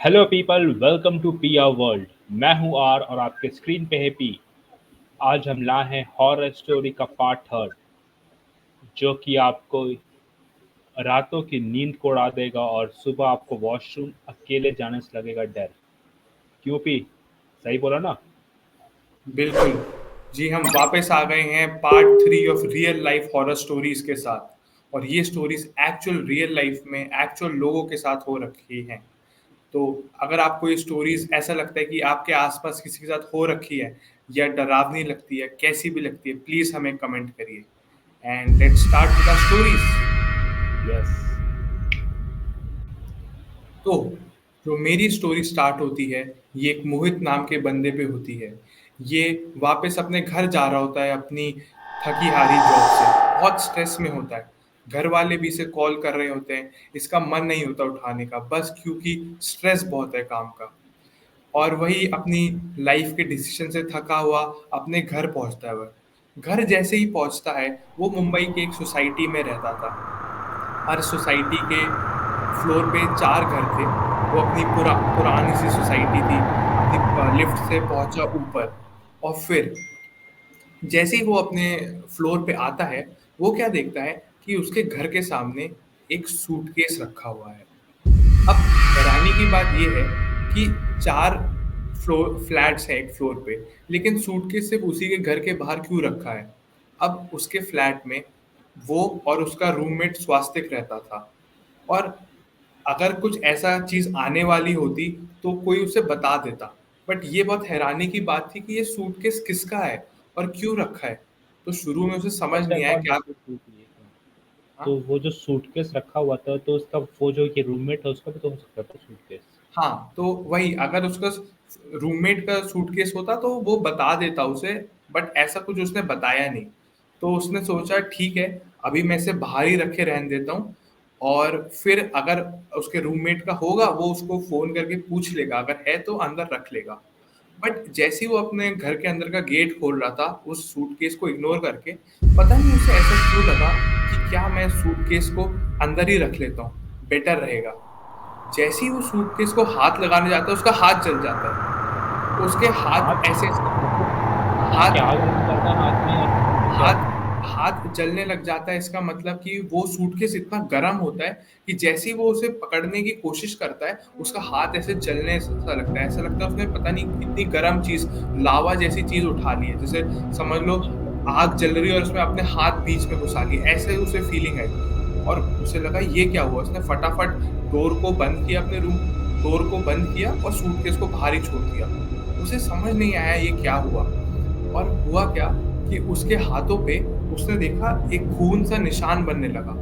Hello people, welcome to P R world. मैं हूं are और आपके स्क्रीन पे है पी। आज हम लाए हैं हॉरर स्टोरी का पार्ट थर्ड, जो कि आपको रातों की नींद को उड़ा देगा और सुबह आपको वॉशरूम अकेले जाने से लगेगा डर। क्यों पी? सही बोला ना? बिल्कुल। जी, हम वापस आ गए हैं part 3 of real life horror stories के साथ। और ये स्टोरीज एक्चुअल रियल लाइफ में एक्चुअल लोगों के साथ हो रखी हैं। तो अगर आपको ये स्टोरीज ऐसा लगता है कि आपके आसपास किसी के साथ हो रखी है या डरावनी लगती है, कैसी भी लगती है, प्लीज हमें कमेंट करिए। And let's start with the stories. Yes. तो जो मेरी स्टोरी स्टार्ट होती है, ये एक मोहित नाम के बंदे पे होती है। ये वापस अपने घर जा रहा होता है अपनी थकी हारी जॉब से। बहुत स्ट्रेस में होता है। घर वाले भी इसे कॉल कर रहे होते हैं, इसका मन नहीं होता उठाने का, बस क्योंकि स्ट्रेस बहुत है काम का। और वही अपनी लाइफ के डिसीजन से थका हुआ अपने घर पहुंचता है। वह घर जैसे ही पहुंचता है, वो मुंबई के एक सोसाइटी में रहता था। हर सोसाइटी के फ्लोर पे 4 घर थे। वो अपनी पुरानी सी सोसाइटी थी। अपनी लिफ्ट से पहुंचा ऊपर। और फिर जैसे ही वो अपने फ्लोर पे आता है, वो क्या देखता है कि उसके घर के सामने एक सूटकेस रखा हुआ है। अब हैरानी की बात यह है कि 4 फ्लैट्स हैं एक फ्लोर पे, लेकिन सूटकेस सिर्फ उसी के घर के बाहर क्यों रखा है। अब उसके फ्लैट में वो और उसका रूममेट स्वास्तिक रहता था। और अगर कुछ ऐसा चीज आने वाली होती तो कोई उसे बता देता। बट ये बहुत हैरानी की बात थी कि ये सूटकेस किसका है और क्यों रखा है। तो शुरू में उसे समझ फर्स्ट नहीं आया अकॉर्ड क्या। तो हाँ। वो जो सूटकेस रखा हुआ था, तो उसका वो जो ये रूममेट है उसका भी तो हो सकता था सूटकेस। हाँ, तो वही अगर उसका रूममेट का सूटकेस होता तो वो बता देता उसे। बट ऐसा कुछ उसने बताया नहीं। तो उसने सोचा ठीक है, अभी मैं इसे बाहर ही रखे रहने देता हूँ। और फिर अगर उसके रूममेट का होगा, वो उसको फोन करके पूछ लेगा, अगर है तो अंदर रख लेगा। बट जैसे ही वो अपने घर के अंदर का गेट खोल रहा था उस सूटकेस को इग्नोर करके, पता नहीं उसे ऐसा क्यों लगा कि क्या मैं सूटकेस को अंदर ही रख लेता हूँ, बेटर रहेगा। जैसे ही वो सूटकेस को हाथ लगाने जाता है, उसका हाथ जल जाता है। उसके हाथ हाथ ऐसे मतलब क्या हाथ आग लग जाता है हाथ में या क्या? हाथ हाथ जलने लग जाता है। इसका मतलब कि वो सूटकेस इतना गर्म होता है कि जैसे ही वो उसे पकड़ने की कोशिश करता है, उसका हाथ ऐसे जलने सा लगता है। ऐसा लगता है उसने पता नहीं कितनी गर्म चीज, लावा जैसी चीज उठा ली है। जैसे समझ लो अच्छा। आग जल रही है और उसमें अपने हाथ बीच में घुसा लिए, ऐसे उसे फीलिंग आई। और उसे लगा ये क्या हुआ। उसने फटाफट डोर को बंद किया, अपने रूम डोर को बंद किया और सूटकेस को बाहर ही छोड़ दिया। उसे समझ नहीं आया ये क्या हुआ। और हुआ क्या कि उसके हाथों पे उसने देखा एक खून सा निशान बनने लगा।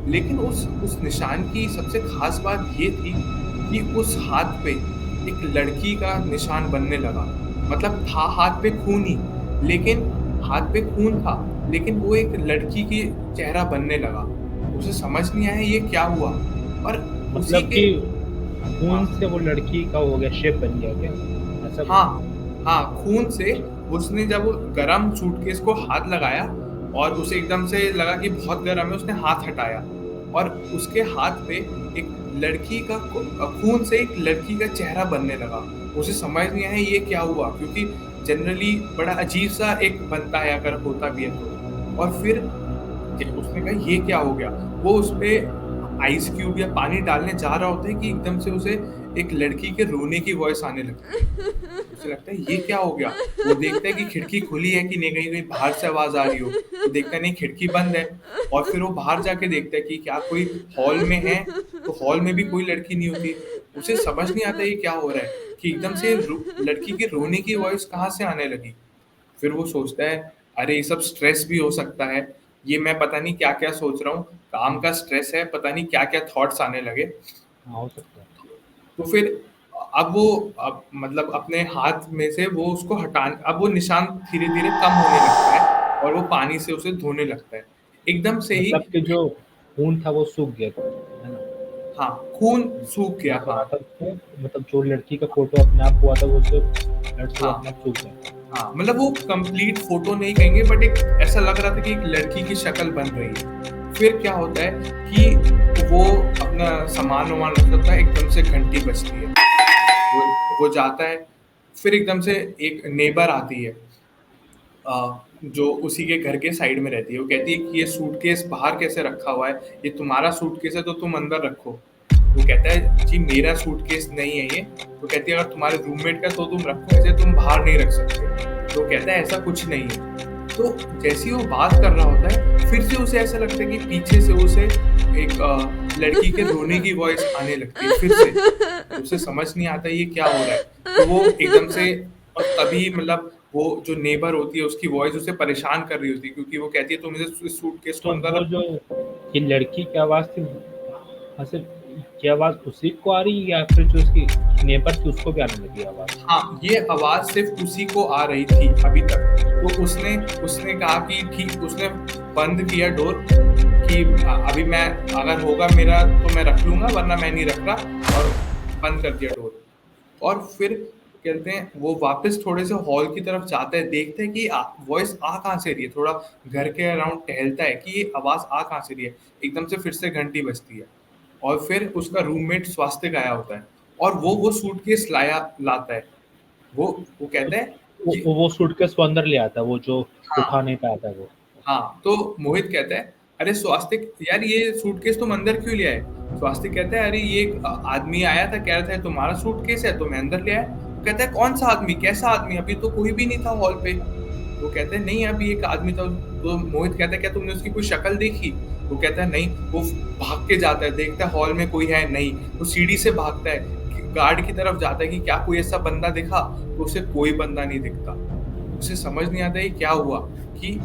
लेकिन उस निशान की सबसे खास बात ये थी कि उस हाथ पे एक लड़की का निशान बनने लगा। मतलब था हाथ पे खून ही, लेकिन हाथ पे खून था, लेकिन वो एक लड़की की चेहरा बनने लगा। उसे समझ नहीं आया ये क्या हुआ। और उसी मतलब के कि खून हाँ से वो लड़की का हो गया, शेप बन गया क्या? ऐसा हाँ कुछ? हाँ, खून से। उसने जब वो गरम सूटकेस को हाथ लगाया और उसे एकदम से लगा कि बहुत गर्म है, उसने हाथ हटाया। और उसके हाथ पे एक लड़की का खून से एक लड़की का चेहरा बनने लगा। उसे समझ नहीं आया ये क्या हुआ, क्योंकि जनरली बड़ा अजीब सा एक बनता है अगर होता भी है तो। और फिर उसने कहा ये क्या हो गया। वो उस पे आइस क्यूब या पानी डालने जा रहा होता है कि एकदम से उसे एक लड़की के रोने की वॉइस आने लगती है। उसे लगता है ये क्या हो गया। वो देखता है कि खिड़की खुली है कि नहीं, कहीं कहीं बाहर से आवाज आ रही हो। तो देखता है नहीं, खिड़की बंद है। और फिर वो बाहर जाके देखता है कि क्या कोई हॉल में है। तो हॉल में भी कोई लड़की नहीं होती। उसे समझ नहीं आता ये क्या हो रहा है कि एकदम से लड़की के रोने की वॉइस कहाँ से आने लगी। फिर वो सोचता है अरे ये सब स्ट्रेस भी हो सकता है। ये मैं पता नहीं क्या क्या सोच रहा हूँ, काम का स्ट्रेस है, पता नहीं क्या क्या थॉट्स आने लगे। हाँ, हो सकता है। तो फिर अब वो मतलब अपने हाथ में से वो उसको हटाने, अब वो निशान धीरे धीरे कम होने लगता है और वो पानी से उसे धोने लगता है एकदम से ही। मतलब कि जो खून था वो सूख गया था, है ना? हाँ, खून सूख मैं गया। सुना हाँ था उसको, मतलब जो लड़की का फोटो अपने आप हुआ था वो सिर्फ ब्लड से वो हाँ अपने आप सूख गया। हाँ, मतलब वो कंप्लीट फोटो नहीं कहेंगे, बट एक ऐसा लग रहा था कि एक लड़की की शक्ल बन रही है। फिर क्या होता है कि वो अपना सामान वामान रखता है, एकदम से घंटी बजती है। वो जाता है, फिर एकदम से एक नेबर आती है, जो उसी के घर के साइड में रहती है। वो कहती है कि ये सूटकेस बाहर कैसे रखा हुआ है? ये तुम्हारा सूटकेस है तो तुम अंदर रखो। वो कहता है जी मेरा सूटकेस नहीं है ये। तो कहती है अगर तुम्हारे रूममेट का तो तुम रखो, ऐसे तुम बाहर नहीं रख सकते। तो कहता है ऐसा कुछ नहीं है। तो जैसे ही वो बात कर रहा होता है, फिर से उसे ऐसा लगता है कि पीछे से उसे एक लड़की के रोने की वॉइस आने लगती है फिर से। तो उसे समझ नहीं आता ये क्या हो रहा है। तो वो एकदम से, और तभी मतलब वो जो नेबर होती है उसकी वॉइस उसे परेशान कर रही होती है, क्योंकि वो कहती है तुम इस सूटकेस को तो अंदर वो रखो। जो ये लड़की की आवाज़ थी, हाँ, सिर्फ ये आवाज़ उसी को आ रही है या फिर जो उसकी नेबर थी उसको भी आने लगी आवाज़? हाँ, ये आवाज़ सिर्फ़ उसी को आ रही थी अभी तक। तो उसने उसने कहा कि ठीक, उसने बंद किया डोर कि अभी मैं, अगर होगा मेरा तो मैं रख लूँगा वरना मैं नहीं रख रहा, और बंद कर दिया डोर। और फिर कहते हैं वो वापस थोड़े से हॉल की तरफ जाता है, देखता है कि वॉइस आ कहाँ से रही है, थोड़ा घर के अराउंड टहलता है कि ये आवाज़ आ कहाँ से रही है। एकदम से फिर से घंटी बजती है, और फिर उसका रूममेट स्वास्तिक आया होता है, और वो सूटकेस लाता है। वो तो कहता है कि वो सूटकेस वो अंदर ले आता है, वो जो हाँ, उठा नहीं पाया था वो। हाँ, तो मोहित कहता है, "अरे स्वास्तिक यार, ये सूटकेस तुम अंदर क्यों ले आए?" स्वास्तिक कहता है, "अरे ये एक आदमी आया था, कह रहा था तुम्हारा सूटकेस है तो मैं अंदर ले आया।" वो कहता है, "कौन-सा आदमी? कैसा आदमी? अभी तो कोई भी नहीं था हॉल पे।" वो कहते हैं, "नहीं, अभी एक आदमी था।" तो मोहित कहता है, "क्या तुमने उसकी कोई शक्ल देखी?" वो कहता है, "नहीं।" वो भाग के जाता है, देखता है हॉल में कोई है नहीं। वो सीढ़ी से भागता है, गार्ड की तरफ जाता है कि क्या कोई ऐसा बंदा दिखा? तो उसे कोई बंदा नहीं दिखता। उसे समझ नहीं आता ये क्या हुआ, कि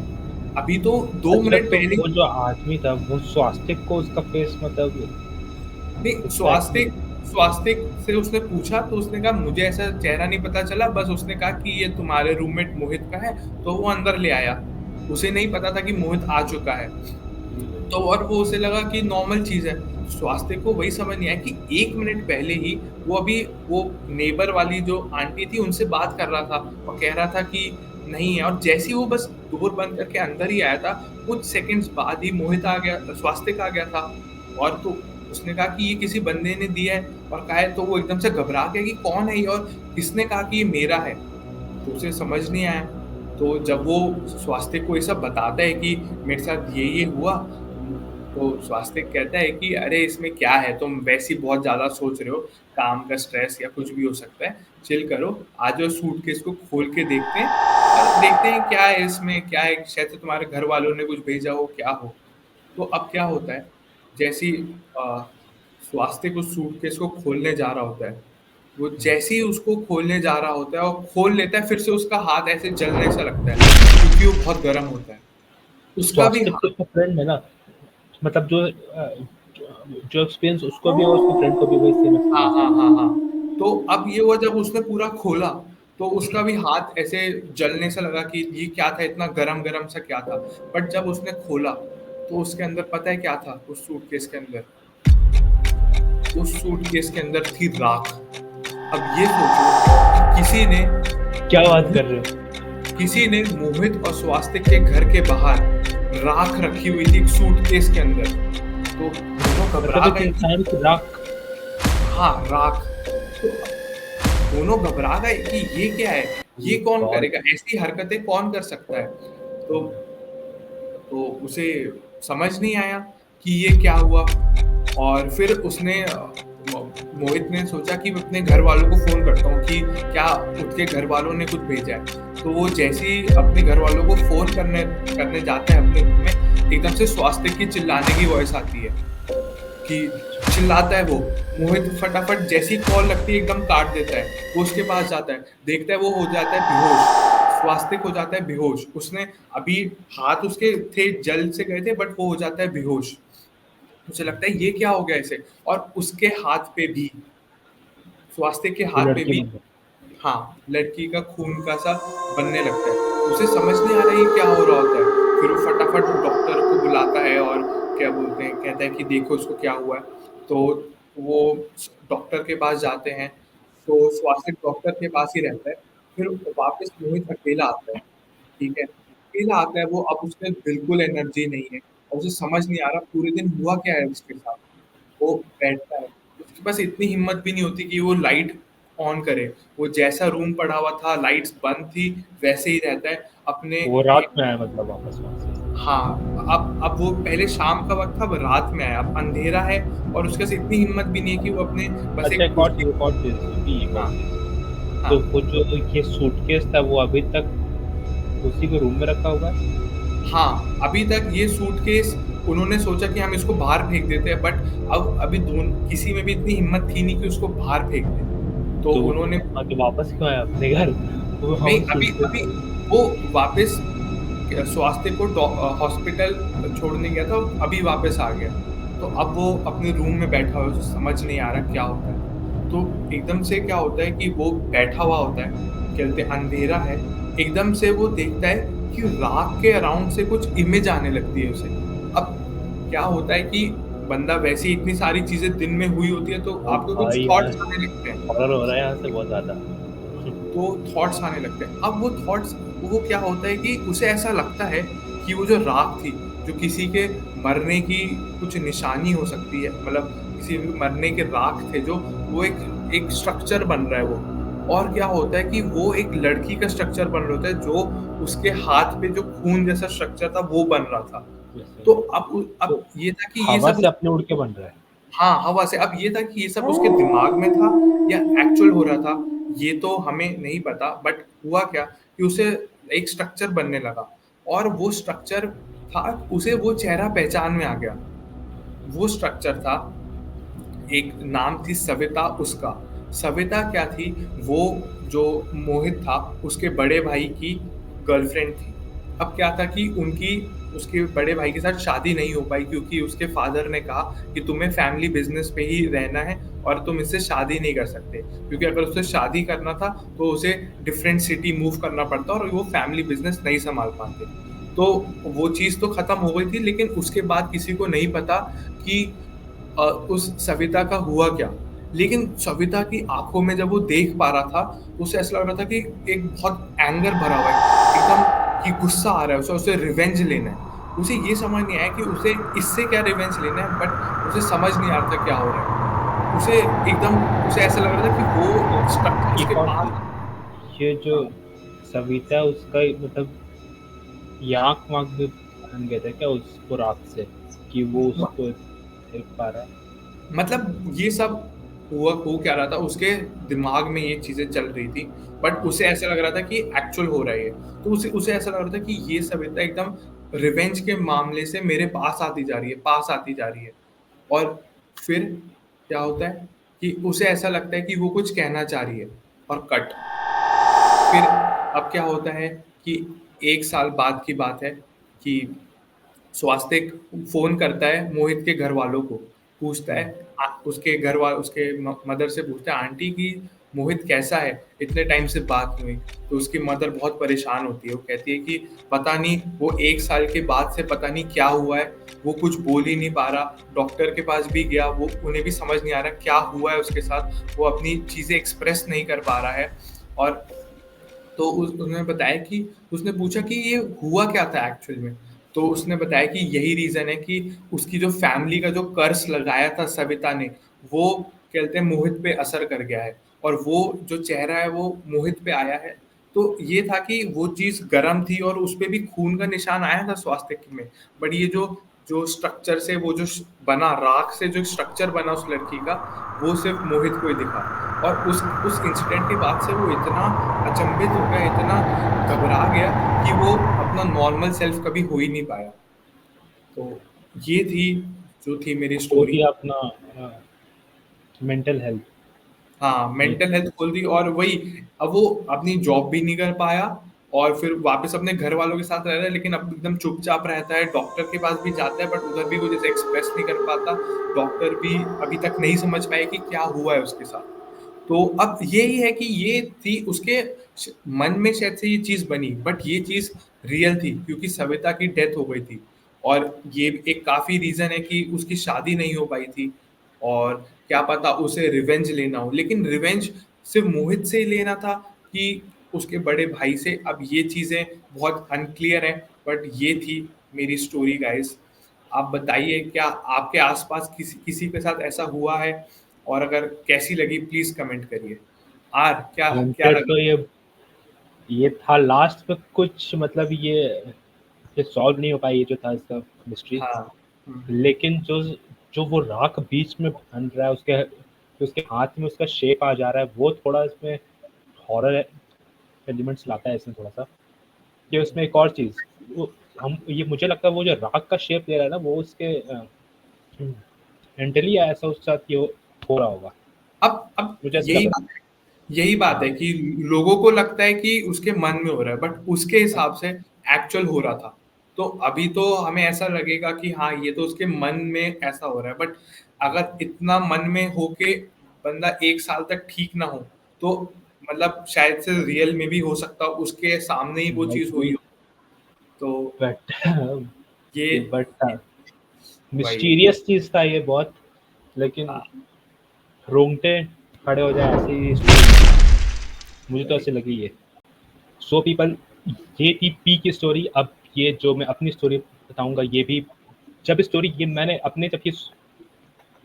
अभी तो 2 अच्छा, मिनट तो पहले वो जो आदमी था वो स्वास्तिक को उसका फेस मतलब नहीं, दिखता है कि स्वास्तिक स्वास्तिक से उसने पूछा तो उसने कहा मुझे ऐसा चेहरा नहीं पता चला, बस उसने कहा कि ये तुम्हारे रूममेट मोहित का है, तो वो अंदर ले आया। उसे नहीं पता था कि मोहित आ चुका है। तो और वो उसे लगा कि नॉर्मल चीज़ है। स्वास्तिक को वही समझ नहीं आया कि 1 मिनट पहले ही वो अभी वो नेबर वाली जो आंटी थी उनसे बात कर रहा था, और कह रहा था कि नहीं है, और जैसे ही वो बस डोर बंद करके अंदर ही आया था, कुछ सेकंड्स बाद ही मोहित आ गया, स्वास्तिक आ गया था। और तो उसने कहा कि ये किसी बंदे ने दिया है और कहा है, तो वो एकदम से घबरा गया कि कौन है ये, और किसने कहा कि ये मेरा है? तो उसे समझ नहीं आया। तो जब वो स्वास्तिक को ये सब बताता है कि मेरे साथ ये हुआ, तो स्वास्तिक कहता है कि अरे इसमें क्या है, तुम वैसे ही बहुत ज़्यादा सोच रहे हो, काम का स्ट्रेस या कुछ भी हो सकता है, चिल करो, आ जाओ सूटकेस को खोल के देखते हैं, और देखते हैं क्या है इसमें, क्या है, शायद से तुम्हारे घर वालों ने कुछ भेजा हो, क्या हो। तो अब क्या होता है, जैसे ही स्वास्तिक उस सूटकेस को खोलने जा रहा होता है, वो जैसे ही उसको खोलने जा रहा होता है और खोल लेता है, फिर से उसका हाथ ऐसे जलने सा लगता है, क्योंकि वो बहुत गर्म होता है। उसका भी स्वास्तिक तो हाथ, उसका फ्रेंड है ना, मतलब जो जो एक्सपीरियंस उसको भी है उसके फ्रेंड को भी वही सेम हाँ, एक्सपीरियंस हाँ, है। हाँ, हाँ। तो अब ये हुआ जब उसने पूरा खोला, तो उसका भी हाथ ऐसे जलने सा लगा कि ये क्या था, इतना गरम-गरम सा क्या था? बट जब उसने खोला, तो उसके अंदर पता है क्या था उस सूटकेस के अंदर? उस सूटकेस के अंदर थी राख। अब ये सोचो कि क्या बात कर रहे हो? किसी ने मोहित और स्वास्तिक के घर के बाहर राख रखी हुई थी एक सूटकेस के अंदर। तो दोनों मतलब घबरा एक गए कि इंसान की राख। हाँ, राख। तो दोनों घबरा गए कि ये क्या है? ये कौन गॉड। करेगा? ऐसी हरकतें कौन कर सकता है? तो उसे समझ नहीं आया कि ये क्या हुआ, और फिर उसने मोहित ने सोचा कि मैं अपने घर वालों को फ़ोन करता हूँ कि क्या उसके घर वालों ने कुछ भेजा है। तो वो जैसे ही अपने घर वालों को फ़ोन करने करने जाता है अपने रूम में, एकदम से स्वास्तिक की चिल्लाने की वॉइस आती है कि चिल्लाता है वो। मोहित फटाफट जैसी कॉल लगती है एकदम काट देता है। वो उसके पास जाता है, देखता है वो हो जाता है बेहोश। स्वास्तिक हो जाता है बेहोश। उसने अभी हाथ उसके थे, जल से गए थे, बट वो हो जाता है बेहोश। उसे लगता है ये क्या हो गया इसे, और उसके हाथ पे भी, स्वास्तिक के वो हाथ पे लड़की भी, बन गई। हाँ, लड़की का खून का सा बनने लगता है। उसे समझ नहीं आ रहा है ये क्या हो रहा होता है। फिर वो फटाफट डॉक्टर को बुलाता है, और क्या बोलते हैं, कहता है कि देखो इसको क्या हुआ है। तो वो डॉक्टर के पास जाते हैं, तो स्वास्तिक डॉक्टर के पास ही रहता है। फिर वापस मोहित अकेला आता है, ठीक है? अकेला आता है वो, अब उसमें बिल्कुल एनर्जी नहीं है, और उसे समझ नहीं आ रहा पूरे दिन हुआ क्या है उसके साथ। वो बैठता है, उसके पास इतनी हिम्मत भी नहीं होती कि वो लाइट ऑन करे। वो जैसा रूम पड़ा हुआ था, लाइट्स बंद थी, वैसे ही रहता है अपने वो रात में आया मतलब वापस वहाँ से? हाँ, अब वो पहले शाम का वक़्त था, अब रात में आया, अब अंधेरा है और उसके पास इतनी हिम्मत भी नहीं है कि वो अपने बस अच्छा, एक कुर्सी। एक और चीज़ अभी एक और हाँ, चीज़, तो हाँ। वो जो ये सूटकेस था वो अभी तक उसी के रूम में रखा हुआ है? हाँ, अभी तक ये सूटकेस उन्होंने सोचा कि हम इसको बाहर फेंक देते हैं, बट अब अभी दोन किसी में भी इतनी हिम्मत थी नहीं कि उसको बाहर फेंक दें। तो तो उन्होंने हाँ, तो वापस क्यों आया अपने घर? वो हाँ, नहीं, उस अभी सूटकेस अभी को। वो वापस स्वास्थ्य को हॉस्पिटल छोड़ने गया था, अभी वापस आ गया। तो अब वो अपने रूम में बैठा हुआ है, उसे समझ नहीं आ रहा क्या होता है। तो एकदम से क्या होता है कि वो बैठा हुआ होता है, कहते अंधेरा है, एकदम से वो देखता है कि रात के अराउंड से कुछ इमेज आने लगती है उसे। अब क्या होता है कि बंदा वैसे ही इतनी सारी चीज़ें दिन में हुई होती है, तो ओ आपको कुछ भाई, यहाँ थॉट्स आने लगते हैं। हॉरर हो रहा है यहाँ से बहुत ज़्यादा। तो थॉट्स आने लगते हैं। अब वो थॉट्स वो क्या होता है कि उसे ऐसा लगता है कि वो जो राख थी, जो किसी के मरने की कुछ निशानी हो सकती है, मतलब किसी के मरने के राख थे जो, वो एक एक स्ट्रक्चर बन रहा है वो। और क्या होता है कि वो एक लड़की का स्ट्रक्चर बन रहा होता है, जो उसके हाथ पे जो खून जैसा स्ट्रक्चर था, वो बन रहा था। वैसे तो तो अब ये था कि ये हवा सब से अपने उड़ के बन रहा है। हाँ, हवा से। अब ये था कि ये सब उसके दिमाग में था या एक्चुअल हो रहा था, ये तो हमें नहीं पता। बट हुआ क्या कि उसे एक स्ट्रक्चर बनने लगा और वो स्ट्रक्चर था, उसे वो चेहरा पहचान में आ गया। वो स्ट्रक्चर था, एक नाम थी सविता उसका। सविता क्या थी, वो जो मोहित था, उसके बड़े भाई की गर्लफ्रेंड थी। अब क्या था कि उनकी उसके बड़े भाई के साथ शादी नहीं हो पाई, क्योंकि उसके फादर ने कहा कि तुम्हें फैमिली बिज़नेस पे ही रहना है और तुम इससे शादी नहीं कर सकते। क्योंकि अगर उसे शादी करना था, तो उसे डिफरेंट सिटी मूव करना पड़ता और वो फैमिली बिज़नेस नहीं सँभाल पाते। तो वो चीज़ तो खत्म हो गई थी, लेकिन उसके बाद किसी को नहीं पता कि उस सविता का हुआ क्या? लेकिन सविता की आँखों में जब वो देख पा रहा था, तो उसे ऐसा लग रहा था कि एक बहुत एंगर भरा हुआ है, एकदम कि गुस्सा आ रहा है उसे, उसे रिवेंज लेना है। उसे ये समझ नहीं आया कि उसे इससे क्या रिवेंज लेना है, बट उसे समझ नहीं आ रहा था क्या हो रहा है। उसे एकदम उसे ऐसा लग रहा था कि वो तो स्ट्रक्चर उसके एक और पास। चीज़, ये जो हाँ। सविता उसका मतलब ये आँख वाँख भी बन गया था क्या उसको रात से, कि वो उसको देख पा रहा है? मतलब ये सब हुआ हो क्या रहा था, उसके दिमाग में ये चीज़ें चल रही थी, बट हाँ। उसे ऐसा लग रहा था कि एक्चुअल हो रहा है ये। तो उसे उसे ऐसा लग रहा था कि ये सविता एकदम रिवेंज के मामले से मेरे पास आती जा रही है, पास आती जा रही है। और फिर क्या होता है कि उसे ऐसा लगता है कि वो कुछ कहना चाह रही है, और कट। फिर अब क्या होता है कि 1 साल बाद की बात है कि स्वास्तिक फ़ोन करता है मोहित के घरवालों को, पूछता है उसके उसके मदर से पूछता है, आंटी कि मोहित कैसा है? इतने टाइम से बात नहीं हुई। तो उसकी मदर बहुत परेशान होती है, वो कहती है कि पता नहीं वो 1 साल के बाद से पता नहीं क्या हुआ है, वो कुछ बोल ही नहीं पा रहा, डॉक्टर के पास भी गया, वो उन्हें भी समझ नहीं आ रहा क्या हुआ है उसके साथ, वो अपनी चीज़ें एक्सप्रेस नहीं कर पा रहा है। और तो उसने बताया कि उसने पूछा कि ये हुआ क्या था एक्चुअल में? तो उसने बताया कि यही रीज़न है कि उसकी जो फैमिली का जो कर्स लगाया था सविता ने, वो कहते हैं मोहित पे असर कर गया है और वो जो चेहरा है वो मोहित पे आया है। तो ये था कि वो चीज़ गरम थी और उसपे भी खून का निशान आया था स्वास्थ्य में। बट ये जो जो स्ट्रक्चर से वो जो बना, राख से जो स्ट्रक्चर बना उस लड़की का, वो सिर्फ़ मोहित को ही दिखा। और उस इंसिडेंट के बाद से वो इतना अचंभित हो गया, इतना घबरा गया कि वो अपना नॉर्मल सेल्फ कभी हो ही नहीं पाया। तो ये थी, जो थी मेरी खो स्टोरी। दिया अपना मेंटल हेल्थ। हाँ, ये मेंटल हेल्थ खोल दी और वही, अब वो अपनी जॉब भी नहीं कर पाया और फिर वापस अपने घर वालों के साथ रह रहा है, लेकिन अब एकदम चुपचाप रहता है, डॉक्टर के पास भी जाता है, बट उधर भी वो जैसे एक्सप्रेस नहीं कर पाता। डॉक्टर भी अभी तक नहीं समझ पाए कि क्या हुआ है उसके साथ। तो अब यही है कि ये थी उसके मन में शायद से ये चीज बनी, बट ये चीज रियल थी क्योंकि सविता की डेथ हो गई थी। और ये एक काफी रीजन है कि उसकी शादी नहीं हो पाई थी। और क्या पता उसे रिवेंज लेना हो, लेकिन रिवेंज सिर्फ मोहित से ही लेना था कि उसके बड़े भाई से, अब ये चीजें बहुत अनक्लियर है। बट ये थी मेरी स्टोरी गाइस। आप बताइए, क्या आपके आसपास किसी किसी के साथ ऐसा हुआ है? और अगर कैसी लगी प्लीज कमेंट करिए। आर क्या क्या वांटेड तो लगा? ये था लास्ट में कुछ, मतलब ये सॉल्व नहीं हो पाया ये जो था इसका मिस्ट्री। हाँ। हम्म। लेकिन जो जो वो राख बीच में बन रहा है, उसके जो उसके हाथ में उसका शेप आ जा रहा है, वो थोड़ा इसमें हॉरर एलिमेंट्स लाता है इसमें थोड़ा सा। कि उसमें एक और चीज़, वो हम ये मुझे लगता है वो जो राख का शेप ले रहा है ना, वो उसके मेंटली ऐसा उसके साथ ये हो रहा होगा, अब मुझे ऐसा यही लग रहा बात है, यही बात है। है कि लोगों को लगता है कि उसके मन में हो रहा है, बट उसके हाँ, हिसाब से एक्चुअल हो रहा था। तो अभी तो हमें ऐसा लगेगा कि हाँ ये तो उसके मन में ऐसा हो रहा है, बट अगर इतना मन में होके बंदा 1 साल तक ठीक ना हो, तो मतलब शायद से रियल में भी हो सकता हो उसके सामने ही वो चीज हुई maybe, हो। तो बट ये, ये बट ये वही। मिस्टीरियस चीज़ था ये बहुत। लेकिन हाँ रोंगटे खड़े हो जाए ऐसी स्टोरी मुझे तो वही। ऐसे लगी है। सो पीपल, ये थी पी की स्टोरी। अब ये जो मैं अपनी स्टोरी बताऊंगा, ये भी जब स्टोरी ये मैंने अपने जब ये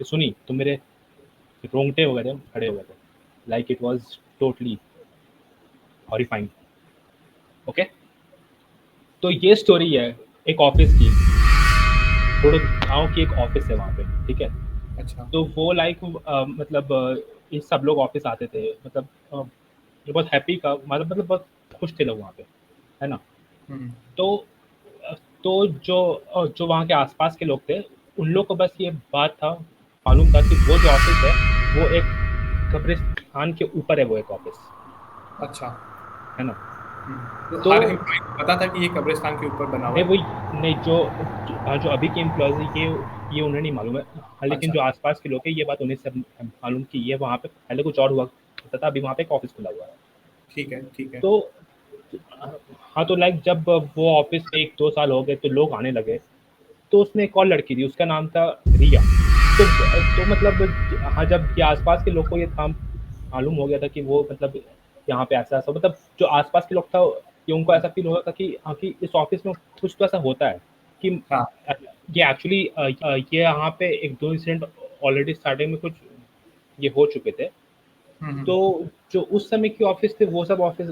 सुनी तो मेरे रोंगटे हो गए थे, खड़े हो गए थे। Like it was totally horrifying. Okay, तो ये स्टोरी है एक ऑफिस की। थोड़ा गाँव की एक ऑफिस है वहाँ पे, ठीक है। अच्छा। तो वो लाइक मतलब ये सब लोग ऑफिस आते थे, मतलब ये बहुत हैप्पी का मतलब बहुत खुश थे लोग वहाँ पे, है ना। हम्म। तो अ, तो जो वहाँ के आसपास के लोग थे, उन लोग को बस ये बात था, मालूम था कि वो जो ऑफिस है वो एक कब्रिस्तान के ऊपर है, वो एक ऑफिस, अच्छा। है ना। तो तो हर एम्प्लॉय को पता था कि ये कब्रिस्तान के ऊपर बना हुआ नहीं है? वही नहीं, जो अभी के एम्प्लॉयज़ हैं ये उन्हें नहीं मालूम है। हाँ, लेकिन अच्छा। जो आस-पास के लोग हैं ये बात उन्हें सब मालूम कि ये वहाँ पे पहले कुछ और हुआ करता था, अभी वहाँ पे एक ऑफ़िस खुला हुआ है। ठीक है, ठीक है। तो हाँ, तो लाइक जब वो ऑफ़िस में 1-2 साल हो गए तो लोग आने लगे। तो उसमें एक और लड़की थी, उसका नाम था रिया। तो मतलब हाँ, जब ये आस-पास के लोग को ये था मालूम हो गया था कि वो मतलब यहाँ पे ऐसा-ऐसा, मतलब जो आस-पास के लोग था, कि उनको ऐसा फ़ील हो रहा था कि हाँ, कि इस ऑफ़िस में कुछ तो ऐसा होता है कि हाँ। अ, ये एक्चुअली ये यहाँ पे 1-2 इंसिडेंट ऑलरेडी स्टार्टिंग में कुछ ये हो चुके थे। हुँ, हुँ। तो जो उस समय की ऑफ़िस थे वो सब ऑफ़िस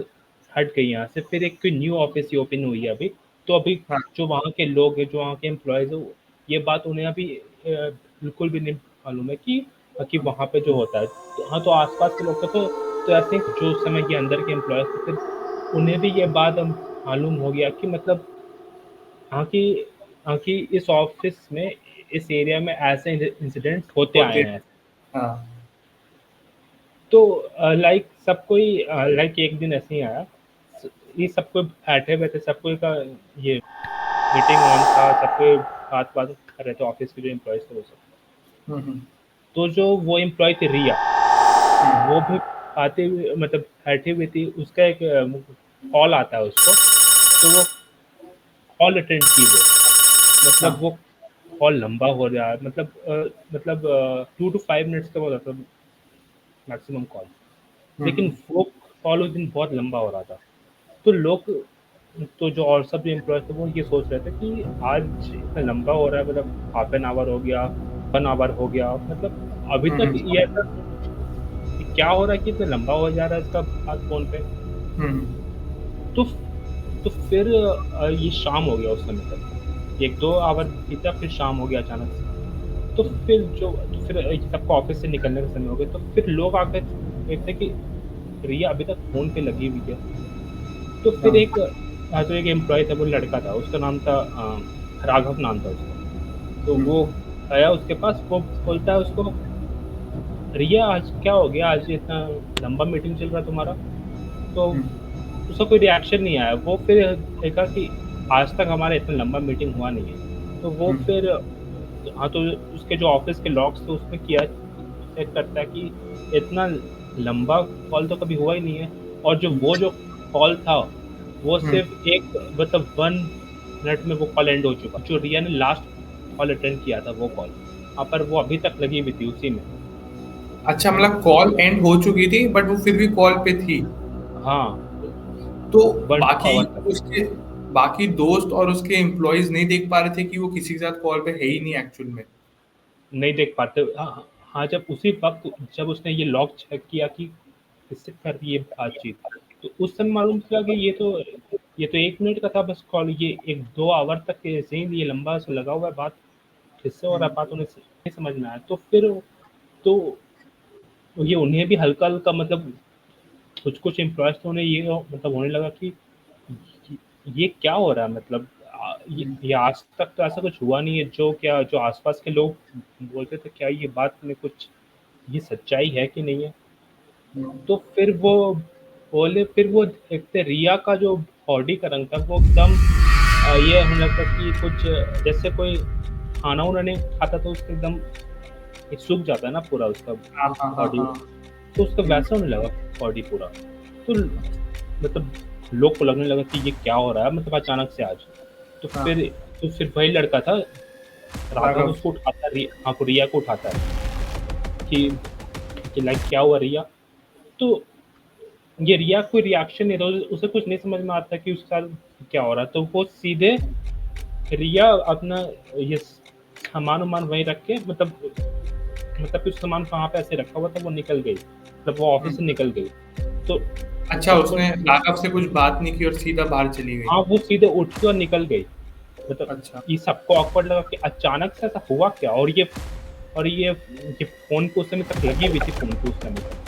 हट गई यहाँ से, फिर एक न्यू ऑफ़िस ही ओपन हुई है अभी। तो अभी हाँ। जो वहाँ के लोग हैं, जो वहाँ के एम्प्लॉइज़ हैं, ये बात उन्हें अभी बिल्कुल भी नहीं मालूम है कि हाँ। वहाँ पे जो होता है। तो हाँ, तो आस-पास के लोग थे, तो ऐसे ही जो उस समय के अंदर के एम्प्लॉइज़ थे, फिर उन्हें भी ये बात अब मालूम हो गया कि मतलब हाँ, कि इस ऑफ़िस में, इस एरिया में ऐसे इंसिडेंट्स होते आए होते हैं। हाँ। तो लाइक सब कोई लाइक एक दिन ऐसे ही आया, ये सब कोई बैठे हुए थे, सब कोई का ये मीटिंग ऑन था, सब कोई बात कर रहे थे, ऑफिस के जो एम्प्लॉयज थे वो सब। हुँ, हुँ। तो जो वो एम्प्लॉय थी रिया, वो हुँ। भी आते हुए मतलब बैठी हुई थी, उसका एक कॉल आता है उसको। तो वो कॉल अटेंड की वो, मतलब हाँ। वो कॉल लंबा हो रहा है, मतलब 2 to 5 मिनट्स का वो रहता मैक्सिमम कॉल। हुँ, लेकिन हुँ। वो कॉल उस दिन बहुत लंबा हो रहा था। तो लोग, तो जो और सब जो एम्प्लॉयज़ थे वो ये सोच रहे थे कि आज इतना लंबा हो रहा है, मतलब हाफ एन आवर हो गया, 1 आवर हो गया, मतलब अभी हुँ, तक हुँ। ये ऐसा क्या हो रहा है कि इतना लंबा हो जा रहा है इसका बात फ़ोन पे। हुँ, हुँ। तो तो फिर ये शाम हो गया उस समय तक। 1-2 आवर बीता, फिर शाम हो गया अचानक से। तो फिर सबको ऑफ़िस से निकलने का समय हो गया, तो फिर लोग आके देखते कि रिया अभी तक फ़ोन पे लगी हुई है। तो फिर हाँ। एक जो एक एम्प्लॉयी था, वो लड़का था, उसका नाम था राघव नाम था उसका। तो हुँ, वो गया उसके पास, वो बोलता है उसको, रिया आज क्या हो गया, आज ये इतना लंबा मीटिंग चल रहा है तुम्हारा। तो हुँ, उसका कोई रिएक्शन नहीं आया। वो फिर देखा कि आज तक हमारा इतना लंबा मीटिंग हुआ नहीं है। तो वो हुँ, फिर हाँ, तो उसके जो ऑफ़िस के लॉग्स थे उसमें किया चेक करता है कि इतना लंबा कॉल तो कभी हुआ ही नहीं है। और वो जो कॉल था, वो हुँ। सिर्फ़ एक मतलब 1 मिनट में वो कॉल एंड हो चुका। जो रिया ने लास्ट कॉल अटेंड किया था वो कॉल, वहाँ पर वो अभी तक लगी हुई थी उसी में। अच्छा, मतलब कॉल एंड हो चुकी थी बट वो फिर भी कॉल पे थी। हाँ, तो 1-2 बाकी आवर तक। उसके बाकी दोस्त और उसके एम्प्लॉइज़ नहीं देख पा रहे थे कि वो किसी के साथ कॉल पे है ही नहीं एक्चुअल में? नहीं देख पाते। हाँ, हाँ, जब उसी वक़्त जब उसने ये लॉग चेक किया कि किससे कर रही है बातचीत। तो उस समय मालूम चला कि ये तो 1 मिनट का था बस कॉल, ये 1-2 आवर तक ऐसे ही ये लंबा सा लगा हुआ है बात, किससे हो रहा है बात उन्हें नहीं समझ में आया। तो फिर तो ये उन्हें भी हल्का-हल्का मतलब कुछ-कुछ एम्प्लॉइज़ तो उन्हें ये मतलब होने लगा कि ये क्या हो रहा है, मतलब ये आज तक तो ऐसा कुछ हुआ नहीं है, जो आस-पास के लोग बोलते थे, क्या ये बात में कुछ ये सच्चाई है कि नहीं है? तो फिर वो बोले, फिर वो देखते रिया का जो बॉडी का रंग था वो एकदम ये हमें लगता कि कुछ जैसे कोई खाना-वाना नहीं खाता तो उसका एकदम ये सूख जाता है ना पूरा उसका हाँ, हाँ, हाँ, बॉडी, हाँ। तो उसका हुँ, वैसा होने लगा बॉडी पूरा। तो मतलब लोग को लगने लगा कि ये क्या हो रहा है मतलब अचानक से आज। तो हाँ, फिर वही लड़का था, राघव राघव। उसको उठाता है, हाँ, को रिया को उठाता है कि लाइक क्या हुआ रिया? तो ये रिया कोई रिएक्शन नहीं था, उसे कुछ नहीं समझ में आता कि उसके साथ क्या हो रहा है। तो वो सीधे रिया अपना ये सामान-वामान वहीं रख के मतलब कुछ सामान वहाँ पे ऐसे रखा हुआ था, वो निकल गई। मतलब वो हुँ। ऑफ़िस से निकल गई। तो अच्छा, सबको उसने राघव से कुछ बात नहीं की और सीधा बाहर चली गई। हाँ, वो सीधे उठ के और निकल गई। मतलब अच्छा, ये सबको ऑकवर्ड लगा कि अचानक से ऐसा हुआ क्या? और ये फ़ोन पे उस समय तक लगी हुई थी फ़ोन पे उस समय तक।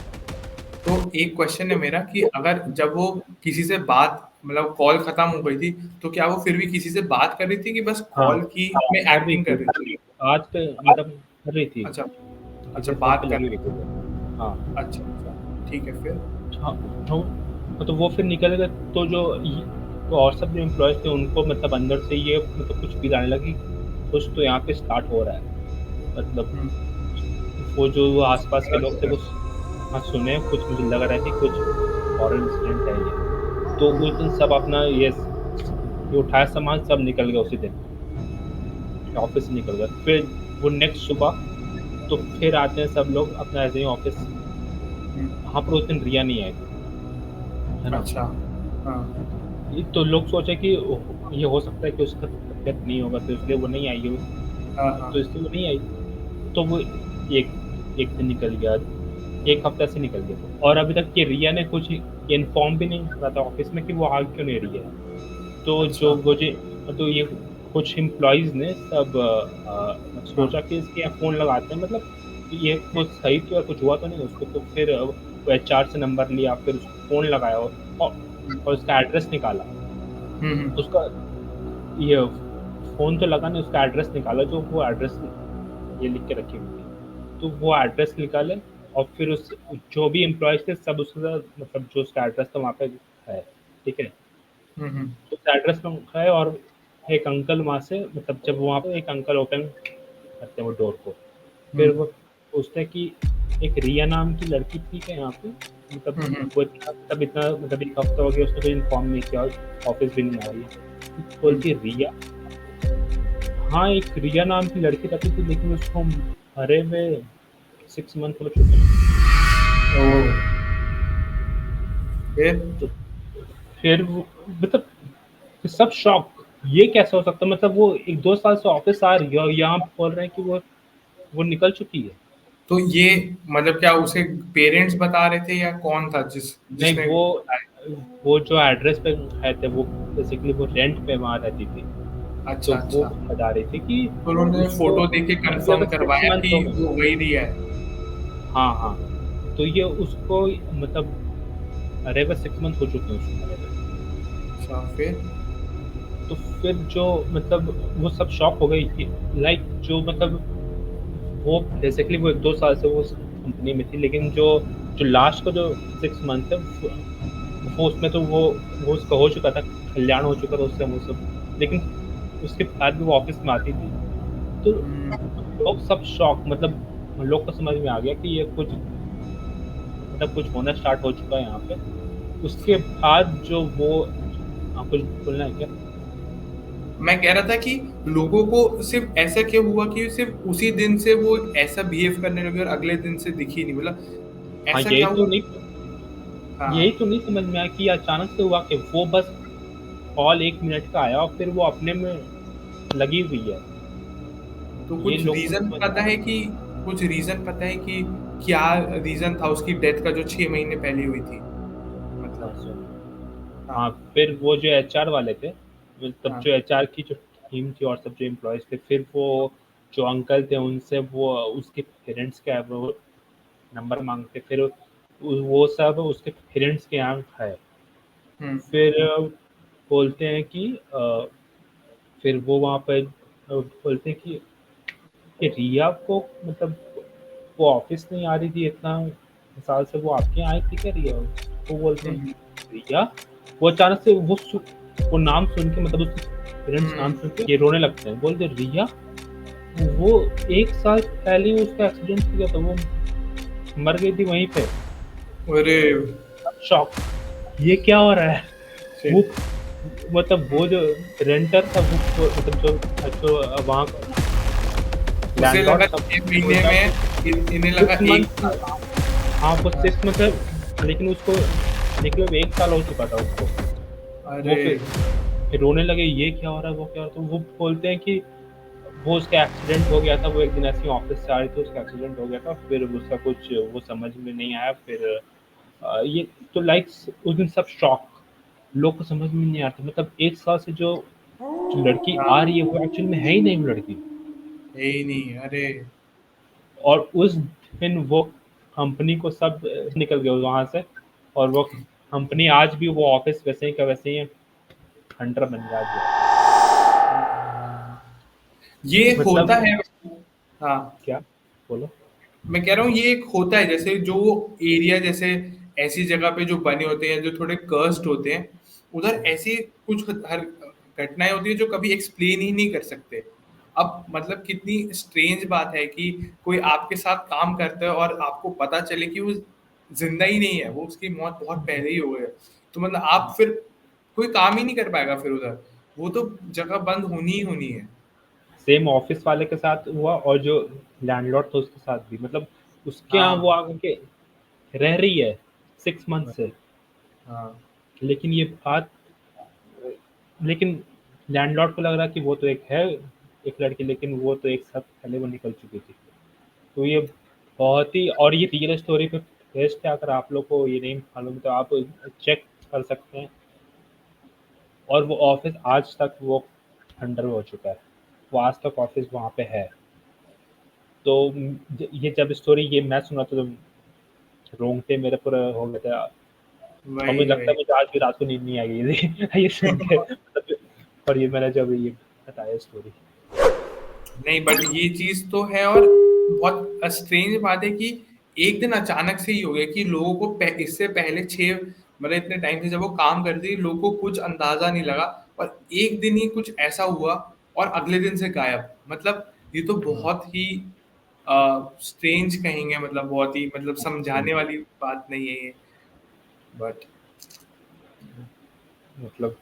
तो एक क्वेश्चन है मेरा कि अगर जब वो किसी से बात मतलब कॉल खत्म हो गई थी, तो क्या वो फिर भी किसी से बात कर रही थी कि बस हाँ, कॉल की में कर रही एक्टिंग कर थी। रही थी? बात पे मतलब कर रही थी। अच्छा, अच्छा किसी फ़ोन पे बात कर लगी रही हुई थी थी। वो। हाँ। अच्छा, अच्छा, ठीक है फिर? हाँ, तो वो फिर निकल गए, तो तो और सब जो एम्प्लॉइज़ थे उनको मतलब अंदर से ये मतलब कुछ फ़ील आने लगी, कुछ तो यहाँ पे स्टार्ट हो रहा है। मतलब हुँ, वो जो कुछ आस-पास के गलत लोग हो थे रहा वो है। हाँ, सुने कुछ, मुझे लग रहा है कि कुछ हॉरर इंसिडेंट है ये। तो उस दिन सब अपना ये उठाया सामान सब निकल गए उसी दिन, ऑफ़िस से निकल गए। फिर वो नेक्स्ट सुबह तो फिर आते हैं सब लोग अपना ऐसे ही ऑफ़िस, हुँ, वहाँ पर उस दिन रिया नहीं आई थी, है ना? अच्छा, हाँ, तो लोग सोचे कि ये हो सकता है कि उसका तबीयत नहीं होगा तो इसलिए वो नहीं आई है, हाँ, तो हाँ, इसलिए वो नहीं आई। तो वो एक 1 दिन निकल गया, 1 हफ्ता ऐसे निकल गया और अभी तक ये रिया ने कुछ इन्फॉर्म भी नहीं करा था ऑफ़िस में कि वो आ क्यों नहीं रही है। तो अच्छा, तो ये कुछ एम्प्लॉइज़ ने सब हाँ, सोचा कि इसके यहाँ फ़ोन लगाते हैं, मतलब ये हुँ, कुछ सही तो या कुछ हुआ तो नहीं उसको। तो फिर वो एचआर से नंबर लिया, फिर उसको फ़ोन लगाया हुँ, और उसका एड्रेस निकाला। हुँ, हुँ, उसका ये फ़ोन तो लगा नहीं, उसका एड्रेस निकाला, जो वो एड्रेस ये लिख के रखी हुई थी। तो वो एड्रेस निकाले और फिर उस जो भी एम्प्लॉइज़ थे सब उसके साथ मतलब जो उसका एड्रेस था वहाँ पे है, ठीक है? हुँ, हुँ, तो उस एड्रेस पे है और एक अंकल वहाँ से मतलब जब वहाँ पे एक अंकल ओपन करते हैं वो डोर को, हुँ, फिर वो पूछते हैं कि एक रिया नाम की लड़की थी क्या यहाँ पे? मतलब हुँ, हुँ, वो इतना मतलब 1 हफ्ता हो गया उसने कोई इन्फॉर्म नहीं किया और ऑफ़िस भी नहीं आ रही है। हुँ, बोलती है रिया? हाँ, एक रिया नाम की लड़की रहती थी लेकिन उसको मरे हुए 6 मंथ हो चुके हैं। ओह! फिर? तो फिर वो मतलब सब शॉक, ये कैसे हो सकता है? मतलब वो 1-2 साल से ऑफ़िस आ रही है और यहाँ बोल रहे हैं कि वो निकल चुकी है। तो ये मतलब क्या उसे पेरेंट्स बता रहे थे या कौन था नहीं, जिसने बताया? वो जो एड्रेस पे है थे वो बेसिकली वो रेंट पे वहाँ रहती थी। तो अच्छा, वो अच्छा। बता रही थी कि तो उन्होंने उसको फ़ोटो देख के अभी कन्फर्म अगर 6 करवाया मंथ कि हो गए। वो वही रिया है? हाँ, हाँ। तो ये उसको मतलब मरे हुए 6 मंथ हो चुके हैं उसको मरे हुए। अच्छा, फिर? तो फिर जो मतलब वो सब शॉक हो गए कि लाइक जो मतलब वो बेसिकली वो 1-2 साल से वो उस कंपनी में थी, लेकिन जो जो लास्ट का जो 6 मंथ है वो उसमें तो वो उसका हो चुका था, कल्याण हो चुका था उससे वो सब। लेकिन उसके बाद भी वो ऑफ़िस में आती थी। तो हुँ, लोग सब शॉक, मतलब लोग को समझ में आ गया कि ये कुछ मतलब कुछ होना स्टार्ट हो चुका है यहाँ पे। उसके बाद जो वो कुछ बोलना है क्या? मैं कह रहा था कि लोगों को सिर्फ़ ऐसा क्यों हुआ कि सिर्फ़ उसी दिन से वो ऐसा बिहेव करने लगे और अगले दिन से दिखी नहीं? मतलब हाँ, ऐसा क्या हुआ? यही हाँ, तो नहीं समझ में आया कि अचानक से हुआ कि वो बस कॉल 1 मिनट का आया और फिर वो अपने में लगी हुई है। तो ये कुछ लोग को नहीं रीज़न समझ में पता आ है रहा। कि कुछ रीज़न पता है कि क्या रीजन था उसकी डेथ का जो 6 महीने पहले हुई थी, हाँ मतलब। सुन। हाँ हाँ, फिर वो जो एचआर वाले थे, तब हाँ। जो एचआर की जो टीम थी और सब जो एम्प्लॉयज थे, फिर वो जो अंकल थे उनसे वो उसके पेरेंट्स का वो नंबर मांगते, फिर वो सब उसके पेरेंट्स के यहाँ है। हम्म फिर बोलते हैं कि फिर वो वहाँ पे बोलते हैं कि रिया को मतलब वो ऑफिस नहीं आ रही थी इतना साल से, वो आपके यहाँ आई थी क्या रिया? वो बोलते हैं हम्म रिया। वो अचानक से वो नाम सुन के, मतलब उसके पेरेंट्स नाम हम्म। सुन के ये रोने लगते हैं, बोलते रिया। वो 1 साल पहले ही उसका एक्सीडेंट हो गया था, वो मर गई थी वहीं पे। अरे शॉक, ये क्या हो रहा है? वो shit। मतलब वो जो रेंटर था, वो मतलब जो वहाँ का उसे लगा लैंडलॉर्ड था, 6 वो महीने में, इन्हें लगा 6 मंथ। 1 साल। हाँ, वो हाँ। 6 मतलब, लेकिन उसको निकले हुए 1 साल हो चुका था उसको। वो अरे फिर रोने लगे, ये क्या हो रहा है, वो क्या हो रहा है। तो वो बोलते हैं कि वो उसका एक्सीडेंट हो गया था, वो एक दिन ऐसे ही ऑफिस से आ रही थी, उसका एक्सीडेंट हो गया था, फिर उसका कुछ वो समझ में नहीं आया। फिर ये तो लाइक उस दिन सब शॉक, लोग को समझ में नहीं आता, मतलब 1 साल से जो लड़की आ हाँ, रही है वो एक्चुअल में है ही नहीं वो लड़की। है ही नहीं। अरे और उस दिन वो कंपनी को सब निकल गए वहां से, और वो कंपनी आज भी वो ऑफिस वैसे ही का वैसे ही है, खंडर बन गया आज वो ये ऑफिस। होता मतलब है। हाँ, क्या बोलो? मैं कह रहा हूँ ये एक होता है, जैसे जो एरिया, जैसे ऐसी जगह पे जो बने होते हैं जो थोड़े कर्स्ड होते हैं, उधर ऐसी कुछ हर घटनाएं होती है जो कभी एक्सप्लेन ही नहीं कर सकते। अब मतलब कितनी स्ट्रेंज बात है कि कोई आपके साथ काम करता है और आपको पता चले कि वो जिंदा ही नहीं है, वो उसकी मौत बहुत पहले ही हो गई है। तो मतलब आप फिर कोई काम ही नहीं कर पाएगा फिर उधर, वो तो जगह बंद होनी ही होनी है। सेम ऑफिस वाले के साथ हुआ, और जो लैंडलॉर्ड था उसके साथ भी, मतलब उसके यहाँ वो हाँ आके रह रही है 6 मंथ से। हाँ। लेकिन ये बात, लेकिन लैंडलॉर्ड को लग रहा कि वो तो एक है, एक लड़की, लेकिन वो तो 1 साल पहले वो निकल चुकी थी। तो ये बहुत ही, और ये रियल स्टोरी पे बेस्ड है, अगर आप लोग को ये नहीं मालूम तो आप चेक कर सकते हैं। और वो ऑफिस आज तक वो खंडर हो चुका है, वो आज तक ऑफिस वहाँ पे है। तो ये जब स्टोरी ये मैं सुना तो रोंगटे मेरे पूरे हो गए थे, और मुझे वही लगता वही। है मुझे आज भी रात को नींद नहीं आ गई थी ये सुन के, मतलब। और ये मैंने जब ये बताया स्टोरी। नहीं, बट ये चीज तो है। और बहुत स्ट्रेंज बात है कि एक दिन अचानक से ही हो गया कि लोगों को इससे पहले 6 मतलब इतने टाइम से जब वो काम करती थी, लोगों को कुछ अंदाजा नहीं लगा, और एक दिन ही कुछ ऐसा हुआ और अगले दिन से गायब। मतलब ये तो बहुत ही स्ट्रेंज कहेंगे, मतलब बहुत ही मतलब समझाने वाली बात नहीं है ये, बट मतलब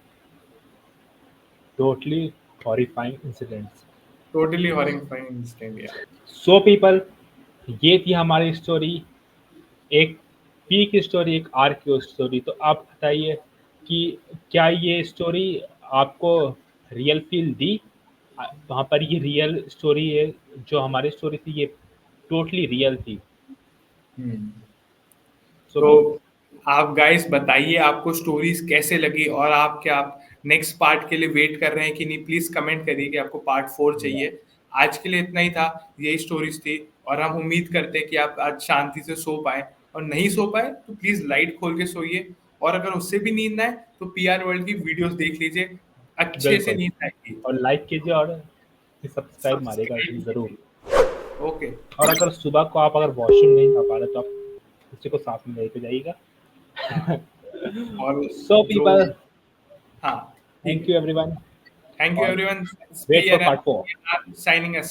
totally horrifying incidents. Totally horrifying incident यार। सो पीपल, ये थी हमारी स्टोरी, एक पी की स्टोरी, एक आर की स्टोरी। तो आप बताइए कि क्या ये स्टोरी आपको रियल फील दी? वहाँ पर ये रियल स्टोरी है, जो हमारी स्टोरी थी ये टोटली रियल थी। हम्म। सो तो पीपल, आप गाइस बताइए आपको स्टोरीज कैसे लगी, और आप क्या आप नेक्स्ट पार्ट के लिए वेट कर रहे हैं कि नहीं, प्लीज कमेंट करिए कि आपको पार्ट 4 चाहिए। आज के लिए इतना ही था, यही स्टोरीज थी, और हम उम्मीद करते हैं कि आप आज शांति से सो पाए, और नहीं सो पाए तो प्लीज लाइट खोल के सोइए, और अगर उससे भी नींद ना आए तो पीआर वर्ल्ड की वीडियोस देख लीजिए, अच्छे से बिल्कुल, नींद आएगी। और लाइक कीजिए और सब्सक्राइब मारिएगा सब्सक्राइब ज़रूर। कीजिए। ओके। और अगर सुबह को आप अगर वॉशरूम नहीं जा पा रहे तो आप उसी को साथ में लेके जाइएगा। हाँ। और सो जो पीपल, हाँ, ठीक थैंक है। यू एवरीवन, थैंक यू और everyone. Wait for part 4। Signing us.